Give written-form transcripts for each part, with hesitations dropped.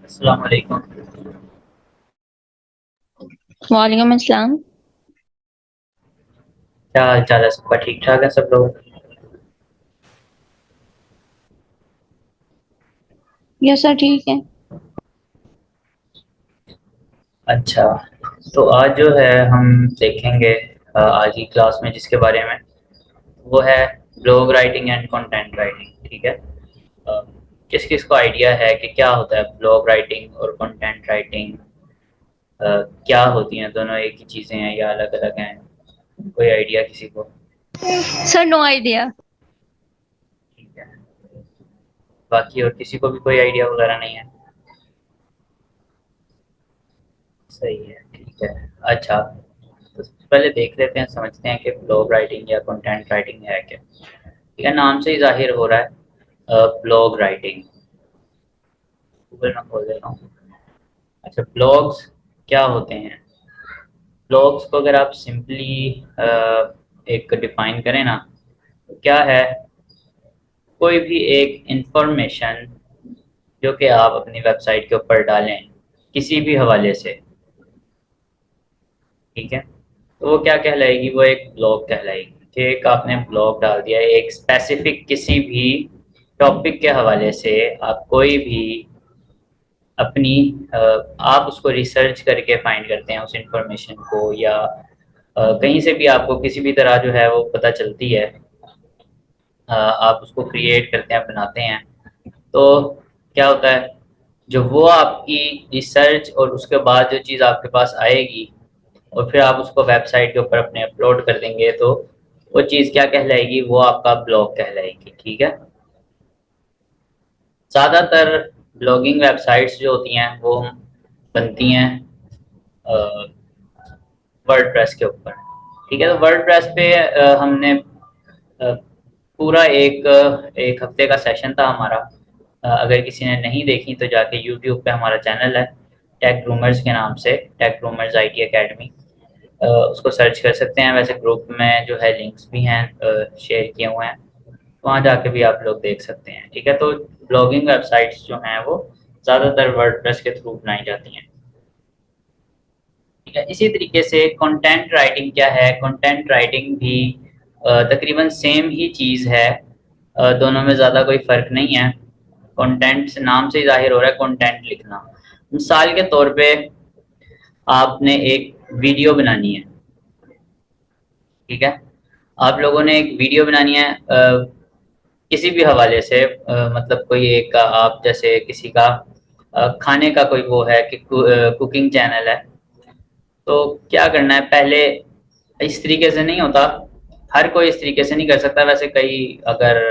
अस्सलाम वालेकुम। वालेकुम अस्सलाम। क्या हाल चाल है? सबका ठीक ठाक है सब लोग? यस सर, ठीक है। अच्छा, तो आज जो है हम देखेंगे आज की क्लास में जिसके बारे में, वो है blog writing and content writing. ठीक है। किस किस को आइडिया है कि क्या होता है ब्लॉग राइटिंग और कंटेंट राइटिंग? क्या होती हैं दोनों, एक ही चीज़ें हैं या अलग अलग हैं? कोई आइडिया किसी को? Sir, no idea. ठीक है। बाकी और किसी को भी कोई आइडिया वगैरह नहीं है? सही है, ठीक है। अच्छा, तो सबसे पहले देख लेते हैं, समझते हैं कि ब्लॉग राइटिंग या कंटेंट राइटिंग है क्या। ठीक है, नाम से ही जाहिर हो रहा है ब्लॉग राइटिंग। गूगल में खोल देता हूँ। अच्छा, ब्लॉग्स क्या होते हैं? ब्लॉग्स को अगर आप सिंपली एक डिफाइन करें ना, तो क्या है? कोई भी एक इंफॉर्मेशन जो कि आप अपनी वेबसाइट के ऊपर डालें किसी भी हवाले से, ठीक है, तो वो क्या कहलाएगी? वो एक ब्लॉग कहलाएगी कि एक आपने ब्लॉग डाल दिया है एक स्पेसिफिक किसी भी टॉपिक के हवाले से। आप कोई भी अपनी आप उसको रिसर्च करके फाइंड करते हैं उस इंफॉर्मेशन को, या कहीं से भी आपको किसी भी तरह जो है वो पता चलती है, आप उसको क्रिएट करते हैं, बनाते हैं। तो क्या होता है, जो वो आपकी रिसर्च और उसके बाद जो चीज़ आपके पास आएगी और फिर आप उसको वेबसाइट के ऊपर अपने अपलोड कर देंगे, तो वो चीज़ क्या कहलाएगी? वो आपका ब्लॉग कहलाएगी। ठीक है। ज़्यादातर ब्लॉगिंग वेबसाइट्स जो होती हैं वो बनती हैं वर्डप्रेस के ऊपर। ठीक है, तो वर्डप्रेस पे हमने पूरा एक एक हफ्ते का सेशन था हमारा। अगर किसी ने नहीं देखी तो जाके यूट्यूब पे हमारा चैनल है टेक रूमर्स के नाम से, टेक रूमर्स आईटी एकेडमी, उसको सर्च कर सकते हैं। वैसे ग्रुप में जो है लिंक्स भी हैं शेयर किए हुए हैं, वहाँ जाके भी आप लोग देख सकते हैं। ठीक है, तो ब्लॉगिंग वेबसाइट्स जो हैं वो ज़्यादातर वर्डप्रेस के थ्रू बनाई जाती हैं। ठीक है, इसी तरीके से कंटेंट राइटिंग क्या है? कंटेंट राइटिंग भी तकरीबन सेम ही चीज़ है। दोनों में ज़्यादा कोई फ़र्क नहीं है। कंटेंट से नाम से ही ज़ाहिर हो रहा है कंटेंट लिखना। मिसाल के तौर पे आपने एक वीडियो बनानी है। ठीक है, आप लोगों ने एक वीडियो बनानी है किसी भी हवाले से, मतलब कोई एक का, आप जैसे किसी का खाने का कोई वो है कि कुकिंग चैनल है, तो क्या करना है पहले? इस तरीके से नहीं होता, हर कोई इस तरीके से नहीं कर सकता। वैसे कई, अगर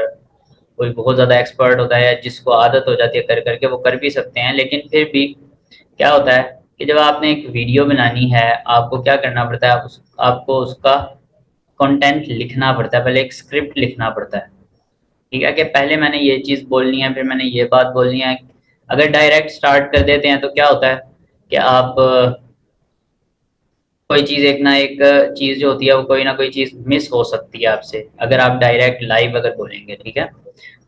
कोई बहुत ज़्यादा एक्सपर्ट होता है या जिसको आदत हो जाती है कर करके, वो कर भी सकते हैं, लेकिन फिर भी क्या होता है कि जब आपने एक वीडियो बनानी है, आपको क्या करना पड़ता है? आपको उसका कंटेंट लिखना पड़ता है, पहले एक स्क्रिप्ट लिखना पड़ता है। ठीक है, कि पहले मैंने ये चीज़ बोलनी है, फिर मैंने ये बात बोलनी है। अगर डायरेक्ट स्टार्ट कर देते हैं तो क्या होता है कि आप कोई चीज़ एक चीज़ जो होती है वो कोई ना कोई चीज़ मिस हो सकती है आपसे, अगर आप डायरेक्ट लाइव अगर बोलेंगे। ठीक है,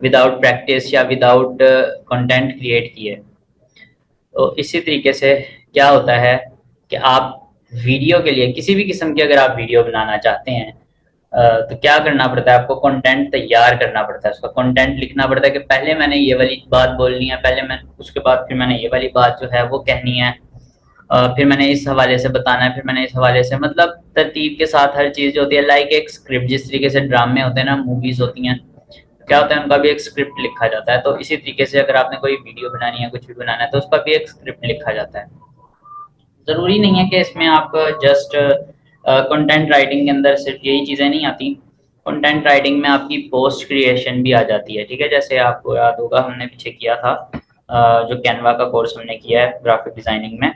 विदाउट प्रैक्टिस या विदाउट कंटेंट क्रिएट किए। तो इसी तरीके से क्या होता है कि आप वीडियो के लिए, किसी भी किस्म की अगर आप वीडियो बनाना चाहते हैं, तो क्या करना पड़ता है? आपको कंटेंट तैयार करना पड़ता है, उसका कंटेंट लिखना पड़ता है कि पहले मैंने ये वाली बात बोलनी है, पहले मैं उसके बाद फिर मैंने ये वाली बात जो है वो कहनी है, फिर मैंने इस हवाले से बताना है, फिर मैंने इस हवाले से, मतलब तरतीब के साथ हर चीज़ जो होती है, लाइक एक स्क्रिप्ट। जिस तरीके से ड्रामे होते हैं ना, मूवीज़ होती हैं, क्या होता है, उनका भी एक स्क्रिप्ट लिखा जाता है। तो इसी तरीके से अगर आपने कोई वीडियो बनानी है, कुछ भी बनाना है, तो उसका भी एक स्क्रिप्ट लिखा जाता है। ज़रूरी नहीं है कि इसमें आप जस्ट कंटेंट राइटिंग के अंदर सिर्फ यही चीज़ें नहीं आती। कंटेंट राइटिंग में आपकी पोस्ट क्रिएशन भी आ जाती है। ठीक है, जैसे आपको याद होगा हमने पीछे किया था जो कैनवा का कोर्स हमने किया है ग्राफिक डिज़ाइनिंग में,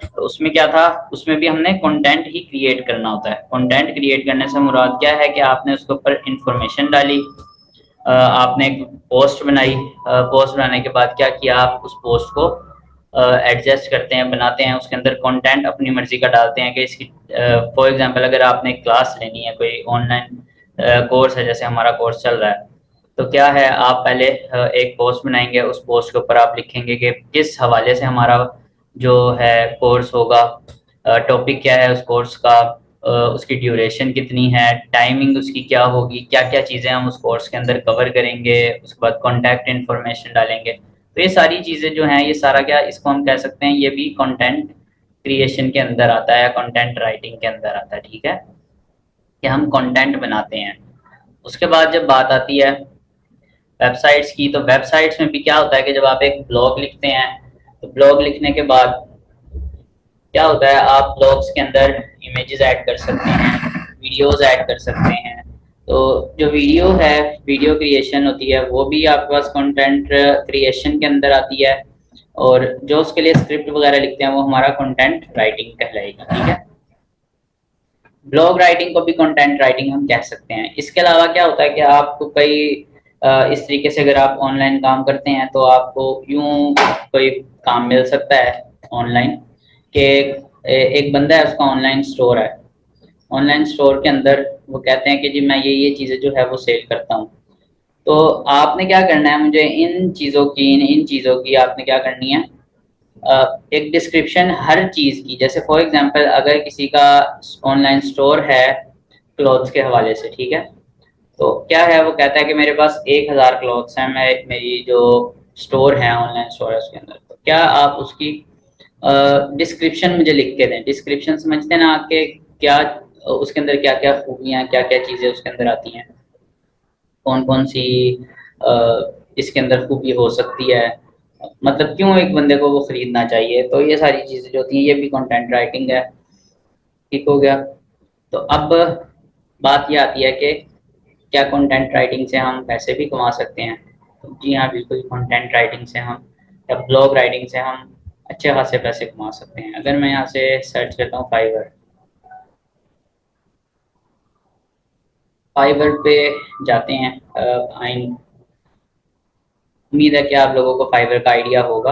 तो उसमें क्या था? उसमें भी हमने कंटेंट ही क्रिएट करना होता है। कंटेंट क्रिएट करने से मुराद क्या है कि आपने उसके ऊपर इंफॉर्मेशन डाली, आपने एक पोस्ट बनाई, पोस्ट बनाने के बाद क्या किया? आप उस पोस्ट को एडजस्ट करते हैं, बनाते हैं, उसके अंदर कंटेंट अपनी मर्जी का डालते हैं कि इसकी, फॉर एग्जांपल अगर आपने क्लास लेनी है, कोई ऑनलाइन कोर्स है, जैसे हमारा कोर्स चल रहा है, तो क्या है, आप पहले एक पोस्ट बनाएंगे, उस पोस्ट के ऊपर आप लिखेंगे कि किस हवाले से हमारा जो है कोर्स होगा, टॉपिक क्या है उस कोर्स का, उसकी ड्यूरेशन कितनी है, टाइमिंग उसकी क्या होगी, क्या क्या चीज़ें हम उस कोर्स के अंदर कवर करेंगे, उसके बाद कॉन्टैक्ट इन्फॉर्मेशन डालेंगे। तो ये सारी चीज़ें जो हैं, ये सारा क्या, इसको हम कह सकते हैं, ये भी कंटेंट क्रिएशन के अंदर आता है, कंटेंट राइटिंग के अंदर आता है। ठीक है, कि हम कंटेंट बनाते हैं। उसके बाद जब बात आती है वेबसाइट्स की, तो वेबसाइट्स में भी क्या होता है कि जब आप एक ब्लॉग लिखते हैं, तो ब्लॉग लिखने के बाद क्या होता है, आप ब्लॉग्स के अंदर इमेजेस ऐड कर सकते हैं, वीडियोस ऐड कर सकते हैं। तो जो वीडियो है, वीडियो क्रिएशन होती है, वो भी आपके पास कंटेंट क्रिएशन के अंदर आती है, और जो उसके लिए स्क्रिप्ट वगैरह लिखते हैं वो हमारा कंटेंट राइटिंग कहलाएगी। ठीक है, ब्लॉग राइटिंग को भी कंटेंट राइटिंग हम कह सकते हैं। इसके अलावा क्या होता है कि आपको कई इस तरीके से अगर आप ऑनलाइन काम करते हैं तो आपको यूं कोई काम मिल सकता है ऑनलाइन, कि एक बंदा है, उसका ऑनलाइन स्टोर है। ऑनलाइन स्टोर के अंदर वो कहते हैं कि जी मैं ये चीज़ें जो है वो सेल करता हूँ। तो आपने क्या करना है, मुझे इन चीज़ों की, इन चीज़ों की आपने क्या करनी है, एक डिस्क्रिप्शन हर चीज़ की। जैसे फॉर एग्जांपल अगर किसी का ऑनलाइन स्टोर है क्लॉथ्स के हवाले से, ठीक है, तो क्या है, वो कहता है कि मेरे पास 1000 क्लॉथ्स हैं, मैं मेरी जो स्टोर है, ऑनलाइन स्टोर है, उसके अंदर। तो क्या आप उसकी डिस्क्रिप्शन मुझे लिख के दें। डिस्क्रिप्शन समझते हैं ना आपके, क्या उसके अंदर क्या क्या खूबियाँ, क्या क्या चीज़ें उसके अंदर आती हैं, कौन कौन सी इसके अंदर खूबी हो सकती है, मतलब क्यों एक बंदे को वो खरीदना चाहिए। तो ये सारी चीज़ें जो होती हैं, ये भी कंटेंट राइटिंग है। ठीक हो गया। तो अब बात ये आती है कि क्या कंटेंट राइटिंग से हम पैसे भी कमा सकते हैं। तो जी हाँ, बिल्कुल, कंटेंट राइटिंग से हम, या ब्लॉग राइटिंग से हम अच्छे खासे पैसे कमा सकते हैं। अगर मैं यहाँ से सर्च करता हूँ फाइवर, फाइवर पे जाते हैं, आई उम्मीद है कि आप लोगों को फाइवर का आइडिया होगा।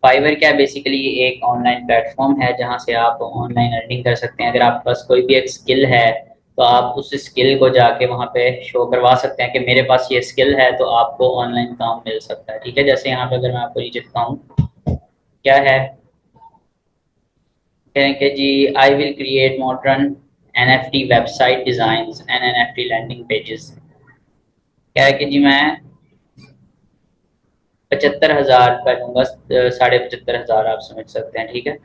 फाइवर क्या, बेसिकली एक ऑनलाइन प्लेटफॉर्म है जहाँ से आप ऑनलाइन अर्निंग कर सकते हैं। अगर आपके पास कोई भी एक स्किल है, तो आप उस स्किल को जाके वहाँ पे शो करवा सकते हैं कि मेरे पास ये स्किल है, तो आपको ऑनलाइन काम मिल सकता है। ठीक है, जैसे यहाँ पे अगर मैं आपको नीचे दिखाऊँ, क्या है, कहें कि जी I will create modern NFT website designs and NFT landing pages. क्या है कि जी मैं 75,000 रुपये लूँगा, 75,500 आप समझ सकते हैं। ठीक है,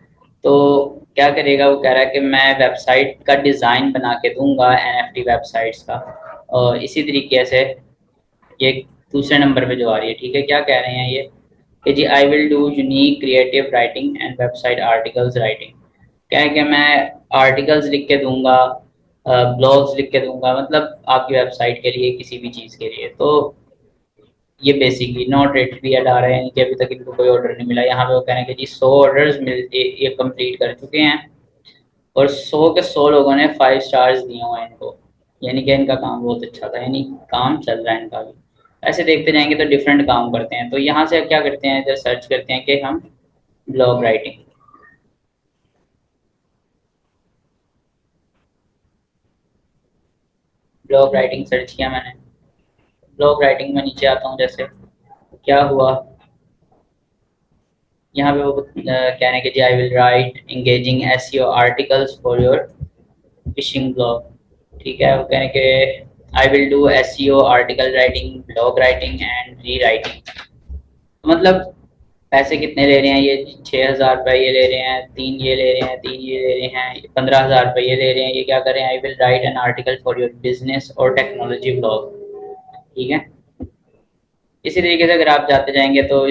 तो क्या करेगा, वो कह रहा है कि मैं वेबसाइट का डिज़ाइन बना के दूंगा, NFT वेबसाइट्स का। और इसी तरीके से ये दूसरे नंबर पे जो आ रही है, ठीक है, क्या कह रहे हैं ये, कि जी I will do unique creative writing and website articles writing. क्या है कि मैं आर्टिकल्स लिख के दूंगा, ब्लॉग्स लिख के दूंगा, मतलब आपकी वेबसाइट के लिए, किसी भी चीज़ के लिए। तो ये बेसिकली नॉट रेट भी आ रहे हैं कि अभी तक इनको कोई ऑर्डर नहीं मिला। यहाँ पे वो कह रहे हैं कि जी 100 ऑर्डर्स ये कंप्लीट कर चुके हैं, और 100 के 100 लोगों ने 5 स्टार्स दिए हुए हैं इनको, यानी कि इनका काम बहुत अच्छा था, यानी काम चल रहा है इनका भी। ऐसे देखते जाएंगे तो डिफरेंट काम करते हैं। तो यहाँ से क्या करते हैं, जब सर्च करते हैं कि हम blog writing, blog writing search किया मैंने, ब्लॉग राइटिंग में नीचे आता हूँ। जैसे क्या हुआ, यहाँ पे वो कहने के जी I will write engaging SEO articles for your fishing blog. ठीक है, वो कहने के I will do SEO article writing, blog writing and rewriting. मतलब पैसे कितने ले रहे हैं ये, 6,000 रुपये ये ले रहे हैं, 3 ये ले रहे हैं, 3 ये ले रहे हैं, 15,000 रुपये ये ले रहे हैं। ये क्या करें, आई will right an article for your business और टेक्नोलॉजी ब्लॉग। ठीक है, इसी तरीके से अगर आप जाते जाएंगे तो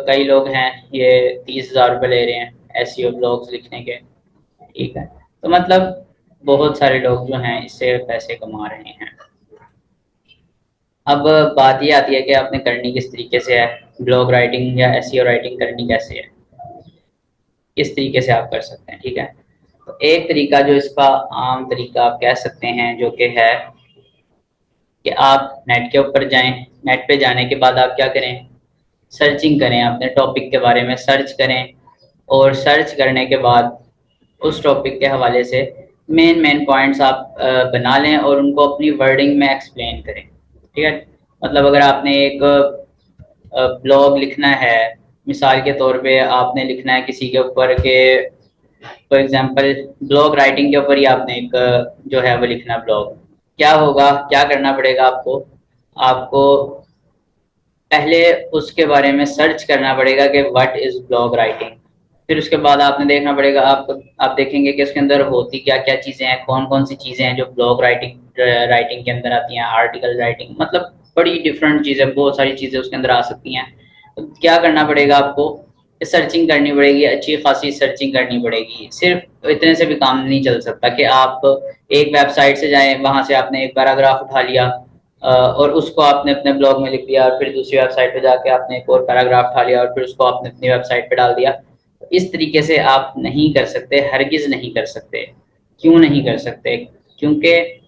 कई लोग हैं, ये 30,000 रुपये ले रहे हैं SEO ब्लॉग्स लिखने के। ठीक है, तो मतलब बहुत सारे लोग जो हैं इससे पैसे कमा रहे हैं। अब बात ये आती है कि आपने करनी किस तरीके से है, ब्लॉग राइटिंग या SEO राइटिंग करनी कैसे है, किस तरीके से आप कर सकते हैं। ठीक है, तो एक तरीका जो इसका आम तरीका आप कह सकते हैं, जो कि है कि आप नेट के ऊपर जाएं। नेट पे जाने के बाद आप क्या करें, सर्चिंग करें, अपने टॉपिक के बारे में सर्च करें, और सर्च करने के बाद उस टॉपिक के हवाले से मेन मेन पॉइंट्स आप बना लें और उनको अपनी वर्डिंग में एक्सप्लेन करें। ठीक है। मतलब अगर आपने एक ब्लॉग लिखना है, मिसाल के तौर पे आपने लिखना है किसी के ऊपर के, फॉर एग्जांपल ब्लॉग राइटिंग के ऊपर ही आपने एक जो है वो लिखना ब्लॉग, क्या होगा, क्या करना पड़ेगा आपको, आपको पहले उसके बारे में सर्च करना पड़ेगा कि व्हाट इज ब्लॉग राइटिंग। फिर उसके बाद आपने देखना पड़ेगा, आप देखेंगे कि उसके अंदर होती क्या क्या चीज़ें हैं, कौन कौन सी चीज़ें हैं जो ब्लॉग राइटिंग राइटिंग के अंदर आती हैं, आर्टिकल राइटिंग, मतलब बड़ी डिफरेंट चीज़ें, बहुत सारी चीज़ें उसके अंदर आ सकती हैं। तो क्या करना पड़ेगा आपको, सर्चिंग करनी पड़ेगी, अच्छी खासी सर्चिंग करनी पड़ेगी। सिर्फ इतने से भी काम नहीं चल सकता कि आप एक वेबसाइट से जाएं, वहां से आपने एक पैराग्राफ उठा लिया और उसको आपने अपने ब्लॉग में लिख दिया, और फिर दूसरी वेबसाइट पे जाके आपने एक और पैराग्राफ उठा लिया और फिर उसको आपने अपनी वेबसाइट पे डाल दिया। इस तरीके से आप नहीं कर सकते, हरगिज़ नहीं कर सकते। क्यों नहीं कर सकते? क्योंकि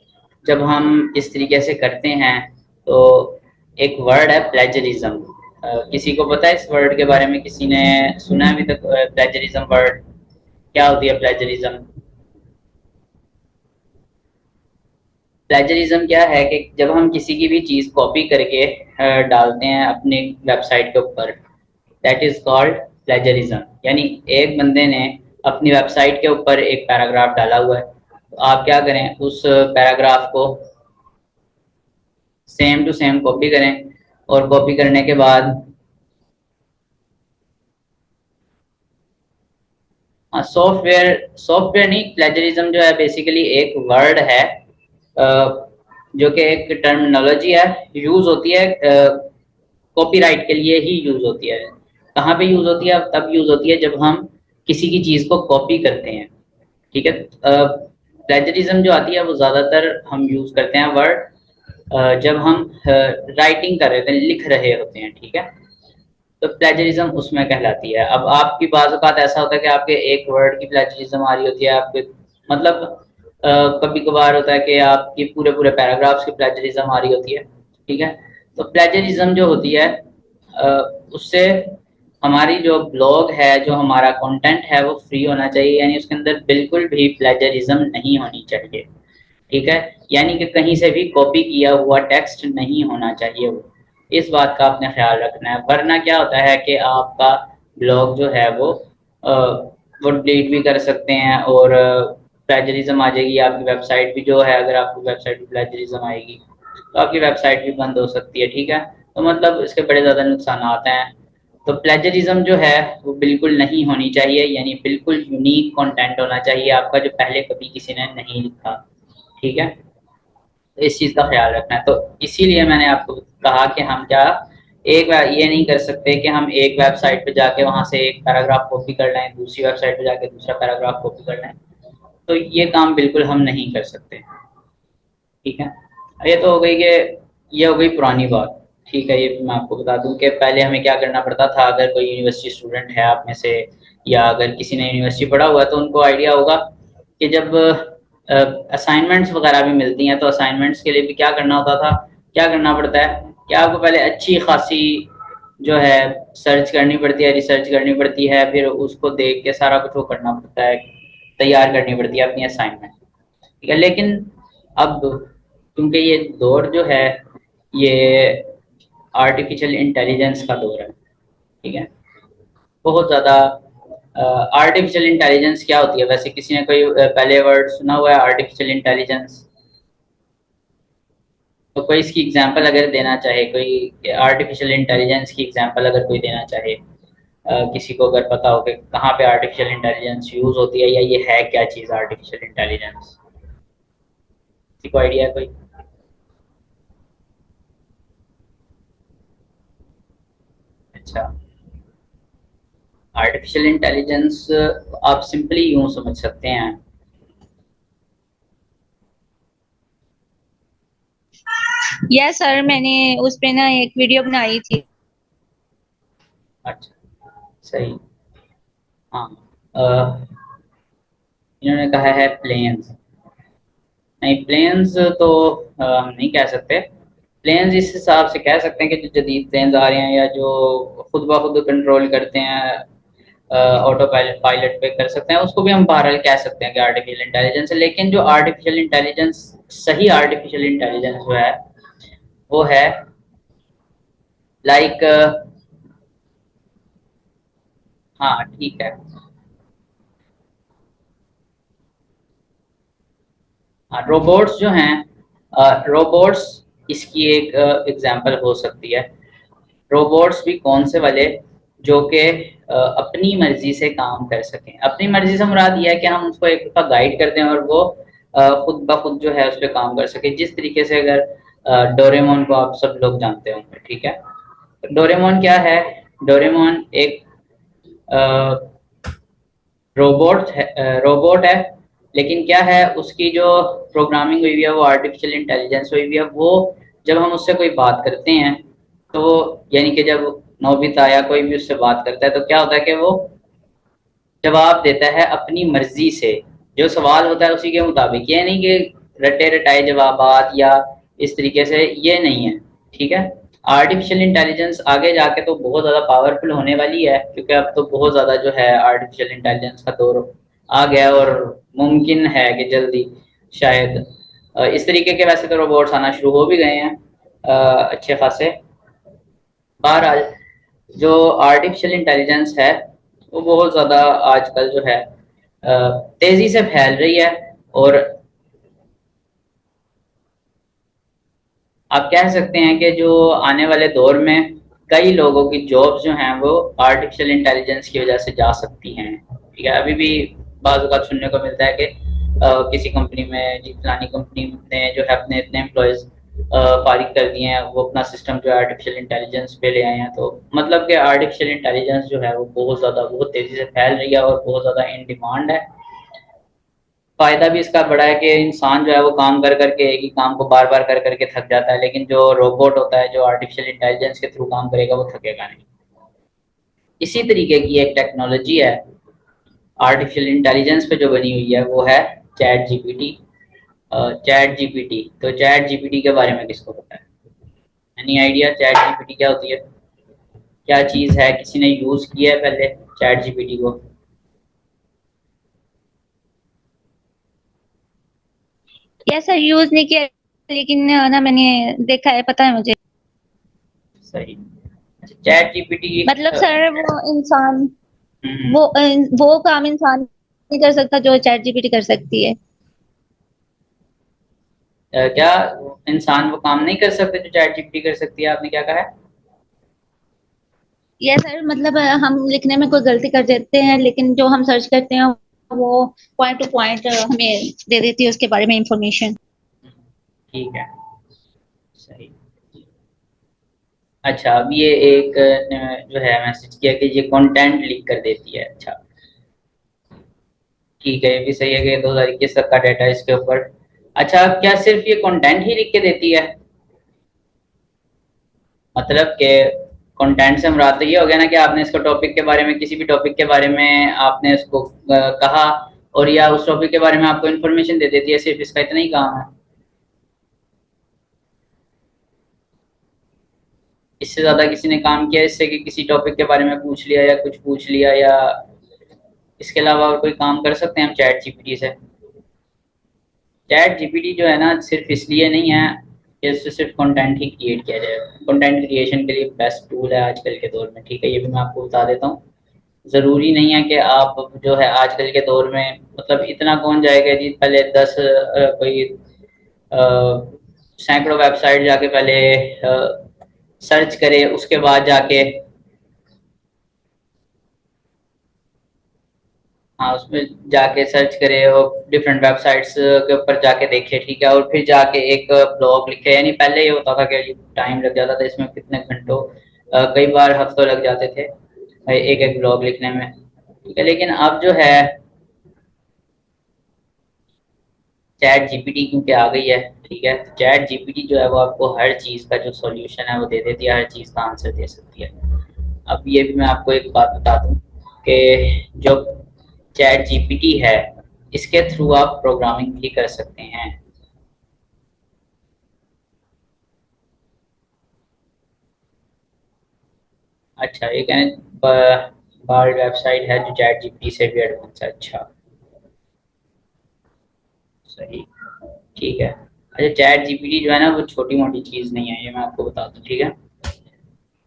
जब हम इस तरीके से करते हैं तो एक वर्ड है प्लेजरिज्म। किसी को पता है इस वर्ड के बारे में? किसी ने सुना है अभी तक प्लेजरिज्म वर्ड? क्या होती है प्लेजरिज्म? प्लेजरिज्म क्या है कि जब हम किसी की भी चीज़ कॉपी करके डालते हैं अपने वेबसाइट के ऊपर, दैट इज कॉल्ड प्लेजरिज्म। यानी एक बंदे ने अपनी वेबसाइट के ऊपर एक पैराग्राफ डाला हुआ है, तो आप क्या करें, उस पैराग्राफ को सेम टू सेम कॉपी करें, और कॉपी करने के बाद सॉफ्टवेयर सॉफ्टवेयर नहीं, प्लेजरिज्म जो है बेसिकली एक वर्ड है, जो कि एक टर्मिनोलॉजी है, यूज होती है कॉपीराइट के लिए ही यूज होती है। कहाँ पे यूज होती है? तब यूज होती है जब हम किसी की चीज को कॉपी करते हैं। ठीक है। प्लेजरिज्म जो आती है वो ज्यादातर हम यूज करते हैं वर्ड जब हम राइटिंग कर रहे होते हैं, लिख रहे होते हैं। ठीक है। तो प्लेजरिज्म उसमें कहलाती है। अब आपकी बाज़ औक़ात ऐसा होता है कि आपके एक वर्ड की प्लेजरिज्म आ रही होती है, आपके मतलब कभी कभार होता है कि आपकी पूरे पूरे पैराग्राफ्स की प्लेजरिज्म आ रही होती है। ठीक है। तो प्लेजरिज्म जो होती है अ, उससे हमारी जो ब्लॉग है, जो हमारा कंटेंट है, वो फ्री होना चाहिए, यानी उसके अंदर बिल्कुल भी प्लेजरिज्म नहीं होनी चाहिए। ठीक है। यानी कि कहीं से भी कॉपी किया हुआ टेक्स्ट नहीं होना चाहिए वो। इस बात का आपने ख्याल रखना है, वरना क्या होता है कि आपका ब्लॉग जो है वो डिलीट भी कर सकते हैं, और प्लेजरिज्म आ जाएगी आपकी वेबसाइट भी जो है, अगर आपकी वेबसाइट पे प्लेजरिज्म आएगी तो आपकी वेबसाइट भी बंद हो सकती है। ठीक है। तो मतलब इसके बड़े ज़्यादा नुकसानात हैं। तो प्लेजरिज्म जो है वो बिल्कुल नहीं होनी चाहिए, यानी बिल्कुल यूनिक कंटेंट होना चाहिए आपका, जो पहले कभी किसी ने नहीं लिखा। ठीक है। तो इस चीज़ का ख्याल रखना है। तो इसीलिए मैंने आपको कहा कि हम क्या एक बार ये नहीं कर सकते कि हम एक वेबसाइट पे जाके वहाँ से एक पैराग्राफ कॉपी कर लें, दूसरी वेबसाइट पे जाके दूसरा पैराग्राफ कॉपी कर लें। तो ये काम बिल्कुल हम नहीं कर सकते। ठीक है। ये तो हो गई कि ये हो गई पुरानी बात। ठीक है। ये मैं आपको बता दूं कि पहले हमें क्या करना पड़ता था। अगर कोई यूनिवर्सिटी स्टूडेंट है आप में से, या अगर किसी ने यूनिवर्सिटी पढ़ा हुआ है, तो उनको आइडिया होगा कि जब असाइनमेंट्स वगैरह भी मिलती हैं, तो असाइनमेंट्स के लिए भी क्या करना होता था, क्या करना पड़ता है कि आपको पहले अच्छी खासी जो है सर्च करनी पड़ती है, रिसर्च करनी पड़ती है, फिर उसको देख के सारा कुछ वो करना पड़ता है, तैयार करनी पड़ती है अपनी असाइनमेंट। ठीक है। लेकिन अब क्योंकि ये दौर जो है ये आर्टिफिशियल इंटेलिजेंस का दौर है। ठीक है। बहुत ज़्यादा आर्टिफिशियल इंटेलिजेंस क्या होती है वैसे? किसी ने कोई पहले वर्ड सुना हुआ है आर्टिफिशियल इंटेलिजेंस? तो कोई इसकी एग्जांपल अगर देना चाहे, कोई आर्टिफिशियल इंटेलिजेंस की एग्जांपल अगर कोई देना चाहे, किसी को अगर पता हो कि कहाँ पे आर्टिफिशियल इंटेलिजेंस यूज होती है, या ये है क्या चीज़ आर्टिफिशियल इंटेलिजेंस? किसी को आइडिया है कोई? अच्छा। आर्टिफिशियल इंटेलिजेंस आप सिंपली यूं समझ सकते हैं। यस सर, मैंने उस पे ना एक वीडियो बनाई थी। अच्छा, सही। हाँ। अ, इन्होंने कहा है प्लेन्स। नहीं, प्लेन्स तो हम नहीं कह सकते। प्लेन्स इस हिसाब से कह सकते हैं कि जो जदीद प्लेन्स आ रहे हैं, या जो खुद ब खुद कंट्रोल करते हैं, ऑटो पायलट पायलट पे कर सकते हैं, उसको भी हम बहरहाल कह सकते हैं कि आर्टिफिशियल इंटेलिजेंस है। लेकिन जो आर्टिफिशियल इंटेलिजेंस, सही आर्टिफिशियल इंटेलिजेंस जो है वो है लाइक हाँ ठीक है। हाँ, रोबोट्स जो हैं, रोबोट्स इसकी एक एग्जांपल हो सकती है। रोबोट्स भी कौन से वाले, जो कि अपनी मर्जी से काम कर सकें। अपनी मर्जी से मुराद ये है कि हम उसको एक दफ़ा गाइड कर दें और वो खुद ब खुद जो है उस पे काम कर सके। जिस तरीके से अगर डोरेमोन को आप सब लोग जानते होंगे, ठीक है। डोरेमोन क्या है? डोरेमोन एक रोबोट है, रोबोट है, लेकिन क्या है उसकी जो प्रोग्रामिंग हुई हुई है वो आर्टिफिशियल इंटेलिजेंस हुई हुई है। वो जब हम उससे कोई बात करते हैं तो यानी कि जब नोबिता या कोई भी उससे बात करता है तो क्या होता है कि वो जवाब देता है अपनी मर्जी से। जो सवाल होता है उसी के मुताबिक, ये नहीं कि रटे रटाए जवाबात या इस तरीके से, ये नहीं है, ठीक है। आर्टिफिशियल इंटेलिजेंस आगे जाके तो बहुत ज़्यादा पावरफुल होने वाली है, क्योंकि अब तो बहुत ज़्यादा जो है आर्टिफिशियल इंटेलिजेंस का दौर आ गया है और मुमकिन है कि जल्दी शायद इस तरीके के वैसे तो रोबोट्स आना शुरू हो भी गए हैं अच्छे खासे। बहरहाल जो आर्टिफिशियल इंटेलिजेंस है वो बहुत ज़्यादा आजकल जो है तेज़ी से फैल रही है। और आप कह सकते हैं कि जो आने वाले दौर में कई लोगों की जॉब्स जो हैं वो आर्टिफिशियल इंटेलिजेंस की वजह से जा सकती हैं, ठीक है। अभी भी बाज़ औक़ात सुनने को मिलता है कि किसी कंपनी में जी फलानी कंपनी ने जो है अपने इतने एम्प्लॉइज़ फारिग कर दिए हैं, वो अपना सिस्टम जो है आर्टिफिशियल इंटेलिजेंस पे ले आए हैं। तो मतलब कि आर्टिफिशियल इंटेलिजेंस जो है वो बहुत तेज़ी से फैल रही है और बहुत ज़्यादा इन डिमांड है। फ़ायदा भी इसका बड़ा है कि इंसान जो है वो काम कर कर के एक ही काम को बार-बार कर कर के थक जाता है, लेकिन जो रोबोट होता है, जो आर्टिफिशियल इंटेलिजेंस के थ्रू काम करेगा, वो थकेगा नहीं। इसी तरीके की एक टेक्नोलॉजी है आर्टिफिशियल इंटेलिजेंस पे जो बनी हुई है, वो है चैट जीपीटी। चैट जीपीटी, तो चैट जीपीटी के बारे में किसको पता है? एनी आइडिया चैट जीपीटी क्या होती है? क्या चीज़ है? किसी ने यूज़ किया है पहले चैट जीपीटी को? यस सर, यूज नहीं किया, लेकिन ना मैंने देखा है, पता है मुझे। सही। अच्छा, चैट जीपीटी मतलब सर वो इंसान, हुँ। वो काम इंसान नहीं कर सकता जो चैट जीपीटी कर सकती है। क्या इंसान वो काम नहीं कर सकते जो चैट जीपीटी कर सकती है? आपने क्या कहा है? यस सर, मतलब हम लिखने में कोई गलती कर देते हैं, लेकिन जो हम सर्च करते हैं वो पॉइंट टू पॉइंट हमें दे देती है उसके बारे में इंफॉर्मेशन। ठीक है, सही। अच्छा, अब ये एक जो है मैसेज किया कि ये कंटेंट लीक कर देती है। अच्छा, ठीक है, ये भी सही है कि 2021 तक का डाटा है इसके ऊपर। अच्छा, क्या सिर्फ़ ये कंटेंट ही लिख के देती है? मतलब कि कंटेंट से मुराद तो ये हो गया ना कि आपने इसको टॉपिक के बारे में, किसी भी टॉपिक के बारे में आपने इसको कहा और या उस टॉपिक के बारे में आपको इन्फॉर्मेशन दे देती है, सिर्फ़ इसका इतना ही काम है? इससे ज़्यादा किसी ने काम किया इससे कि किसी टॉपिक के बारे में पूछ लिया या कुछ पूछ लिया, या इसके अलावा और कोई काम कर सकते हैं हम चैट जीपीटी से? चैट जीपीटी जो है ना सिर्फ इसलिए नहीं है कि इससे सिर्फ कंटेंट ही क्रिएट किया जाए। कंटेंट क्रिएशन के लिए बेस्ट टूल है आजकल के दौर में, ठीक है, ये भी मैं आपको बता देता हूँ। ज़रूरी नहीं है कि आप जो है आजकल के दौर में, मतलब इतना कौन जाएगा जी पहले 10 कोई सैकड़ों वेबसाइट जाके पहले सर्च करे, उसके बाद जाके हाँ, उसमें जाके सर्च करे और डिफरेंट वेबसाइट्स के ऊपर जाके देखे, ठीक है, और फिर जाके एक ब्लॉग लिखे। यानी पहले ये होता था कि टाइम लग जाता था इसमें, कितने घंटों कई बार हफ्तों लग जाते थे एक एक ब्लॉग लिखने में, ठीक है। लेकिन अब जो है चैट जीपीटी क्योंकि आ गई है, ठीक है, चैट जीपीटी जो है वो आपको हर चीज़ का जो सॉल्यूशन है वो दे देती है, हर चीज़ का आंसर दे सकती है। अब ये भी मैं आपको एक बात बता दूं कि जो चैट जीपीटी है इसके थ्रू आप प्रोग्रामिंग भी कर सकते हैं। अच्छा, ये कहने बार्ड वेबसाइट है जो चैट जीपीटी से भी एडवांस है। अच्छा, सही, ठीक है। अच्छा, चैट जीपीटी जो है ना वो छोटी मोटी चीज़ नहीं है, ये मैं आपको बता दूं, ठीक है।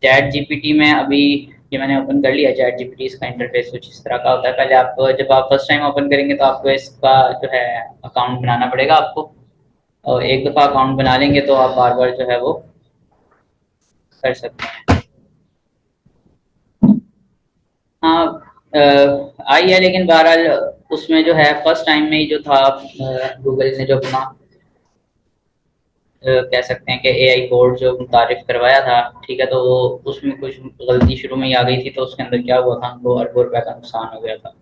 चैट जीपीटी में अभी ये मैंने ओपन कर लिया। चैट जीपीटी इसका इंटरफेस कुछ इस तरह का होता है। पहले आप जब आप फर्स्ट टाइम ओपन करेंगे तो आपको इसका जो है अकाउंट बनाना पड़ेगा आपको, और एक दफ़ा अकाउंट बना लेंगे तो आप बार बार जो है वो कर सकते हैं। हाँ, आई है, लेकिन बहरहाल उसमें जो है फर्स्ट टाइम में ही जो था गूगल ने जो अपना कह सकते हैं कि एआई कोड जो मुतारिफ करवाया था, ठीक है, तो वो उसमें कुछ गलती शुरू में ही आ गई थी, तो उसके अंदर क्या हुआ था, हमको अरबों रुपए का नुकसान हो गया था।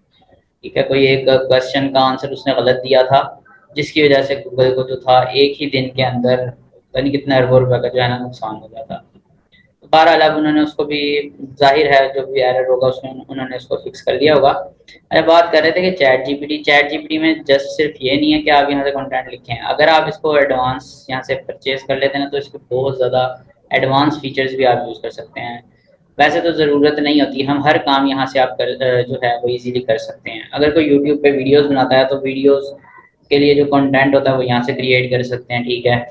ठीक है, कोई एक क्वेश्चन का आंसर उसने गलत दिया था, जिसकी वजह से गूगल को जो था एक ही दिन के अंदर पता नहीं कितने अरबों रुपए का जो है ना नुकसान हो गया था। बहरहाल अब उन्होंने उसको भी, ज़ाहिर है जो भी एरर होगा उसमें उन्होंने उसको फिक्स कर लिया होगा। अरे बात कर रहे थे कि चैट जीपीटी में जस्ट सिर्फ ये नहीं है कि आप यहाँ से कंटेंट लिखें, अगर आप इसको एडवांस यहाँ से परचेज कर लेते हैं ना तो इसके बहुत ज़्यादा एडवांस फीचर्स भी आप यूज़ कर सकते हैं। वैसे तो ज़रूरत नहीं होती, हम हर काम यहाँ से आप जो है वो इजीली कर सकते हैं। अगर कोई यूट्यूब पे वीडियोस बनाता है तो वीडियोस के लिए जो कंटेंट होता है वो यहाँ से क्रिएट कर सकते हैं, ठीक है।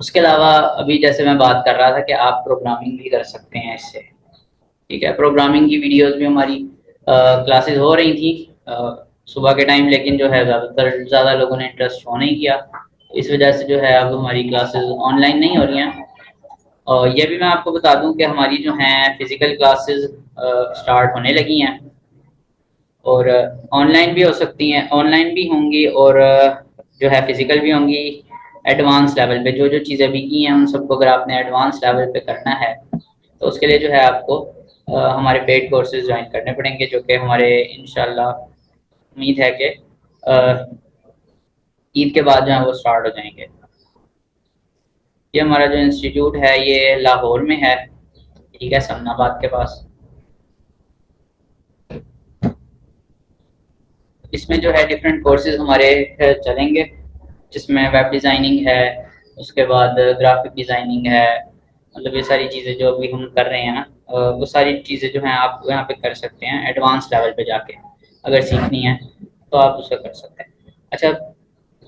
उसके अलावा अभी जैसे मैं बात कर रहा था कि आप प्रोग्रामिंग भी कर सकते हैं इससे, ठीक है। प्रोग्रामिंग की वीडियोस भी हमारी क्लासेस हो रही थी सुबह के टाइम, लेकिन जो है ज़्यादा लोगों ने इंटरेस्ट शो नहीं किया, इस वजह से जो है अब हमारी क्लासेस ऑनलाइन नहीं हो रही हैं। और ये भी मैं आपको बता दूं कि हमारी जो हैं फिजिकल क्लासेस स्टार्ट होने लगी हैं, और ऑनलाइन भी हो सकती हैं, ऑनलाइन भी होंगी, और जो है फिजिकल भी होंगी। एडवांस लेवल पे जो जो चीज़ें भी की हैं उन सबको अगर आपने एडवांस लेवल पे करना है तो उसके लिए जो है आपको हमारे पेड कोर्सेज ज्वाइन करने पड़ेंगे, जो कि हमारे इंशाल्लाह उम्मीद है कि ईद के बाद जो है वो स्टार्ट हो जाएंगे। ये हमारा जो इंस्टीट्यूट है ये लाहौर में है, ठीक है, समनाबाद के पास। इसमें जो है डिफरेंट कोर्सेज हमारे चलेंगे, जिसमें वेब डिज़ाइनिंग है, उसके बाद ग्राफिक डिज़ाइनिंग है, मतलब ये सारी चीज़ें जो अभी हम कर रहे हैं ना, वो सारी चीज़ें जो हैं आप यहाँ पे कर सकते हैं एडवांस लेवल पे जाके, अगर सीखनी है तो आप उसे कर सकते हैं। अच्छा,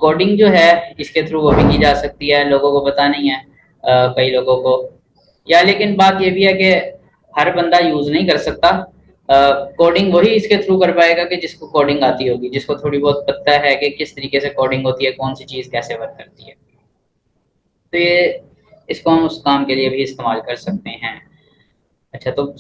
कोडिंग जो है इसके थ्रू वो भी की जा सकती है, लोगों को पता नहीं है कई लोगों को, या लेकिन बात ये भी है कि हर बंदा यूज़ नहीं कर सकता। कोडिंग वही इसके थ्रू कर पाएगा कि जिसको कोडिंग आती होगी, जिसको थोड़ी बहुत पता है कि किस तरीके से कोडिंग होती है, कौन सी चीज़ कैसे वर्क करती है। तो ये इसको हम उस काम के लिए भी इस्तेमाल कर सकते हैं। अच्छा, तो